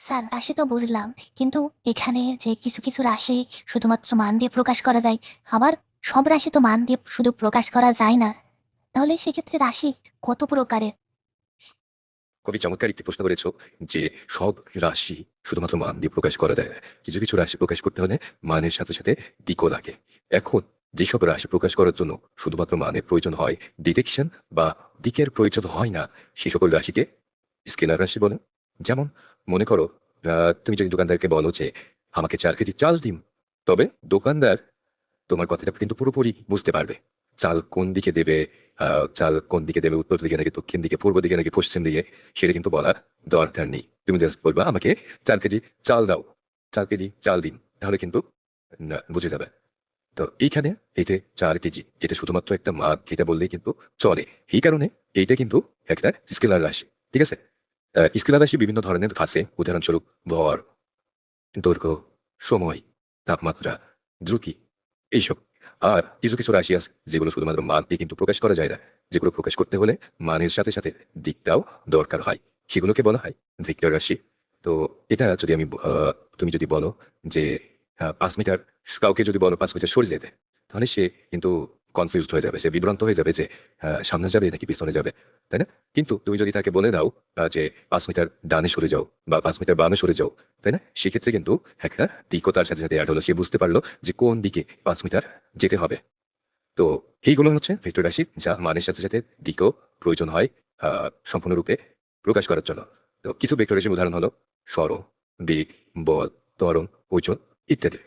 Sir রাশি তো বুঝলাম, কিন্তু এখানে যে কিছু কিছু রাশি শুধুমাত্র মান দিয়ে প্রকাশ করা যায়, আবার সব রাশি তো মান দিয়ে শুধু প্রকাশ করা যায় না। তাহলে সেক্ষেত্রে রাশি কত প্রকারের? খুবই চমৎকার একটি প্রশ্ন করেছো যে সব রাশি শুধুমাত্র মান দিয়ে প্রকাশ করা যায় না। কিছু কিছু রাশি প্রকাশ করতে হলে মানের সাথে সাথে দিকও লাগে। এখন যেসব রাশি প্রকাশ করার জন্য শুধুমাত্র মানের প্রয়োজন হয়, ডিটেকশন বা দিকের প্রয়োজন হয় না, সে সকল রাশিকে স্কেলার রাশি বলে। যেমন মনে করো, তুমি যদি দোকানদারকে বলো যে আমাকে 4 কেজি চাল দিন, তবে দোকানদার তোমার কথাটা কিন্তু পুরোপুরি বুঝতে পারবে। চাল কোন দিকে দেবে, চাল কোন দিকে দেবে, উত্তর দিকে নাকি দক্ষিণ দিকে, পূর্ব দিকে নাকি পশ্চিম দিকে, সেটা কিন্তু বলার দরকার নেই। তুমি জাস্ট বলবা আমাকে 4 কেজি চাল দাও, 4 কেজি চাল দিন, তাহলে কিন্তু না বুঝে যাবে। তো এইখানে এই যে 4 কেজি, এটা শুধুমাত্র একটা মাপ, এটা বললেই কিন্তু চলে। এই কারণে এইটা কিন্তু একটা স্কেলার রাশি। ঠিক আছে? স্কেলার রাশি বিভিন্ন ধরনের আছে, উদাহরণস্বরূপ ভর, দৈর্ঘ্য, সময়, তাপমাত্রা, দ্রুতি, এইসব। আর কিছু কিছু রাশি আছে যেগুলো শুধুমাত্র মান দিয়ে কিন্তু প্রকাশ করা যায় না, যেগুলো প্রকাশ করতে হলে মানের সাথে সাথে দিকটাও দরকার হয়, সেগুলোকে বলা হয় ভেক্টর রাশি। তো এটা যদি তুমি যদি বলো যে 5 মিটার, কাউকে যদি বলো 5 মিটার সরে যেতে, তাহলে সে কিন্তু কনফিউজড হয়ে যাবে, সে বিভ্রান্ত হয়ে যাবে যে সামনে যাবে নাকি পিছনে যাবে, তাই না? কিন্তু তুমি যদি তাকে বলে দাও যে 5 মিটার ডানে সরে যাও বা 5 মিটার বামে সরে যাও, তাই না, সেক্ষেত্রে কিন্তু একটা দিকও তার সাথে সাথে অ্যাড হলো, সে বুঝতে পারলো যে কোন দিকে 5 মিটার যেতে হবে। তো এইগুলো হচ্ছে ভেক্টর রাশি, যা মানের সাথে সাথে দিকও প্রয়োজন হয় সম্পূর্ণরূপে প্রকাশ করার জন্য। তো কিছু ভেক্টর রাশির উদাহরণ হলো সরণ, দিক, বল, ত্বরণ, ওজন ইত্যাদি।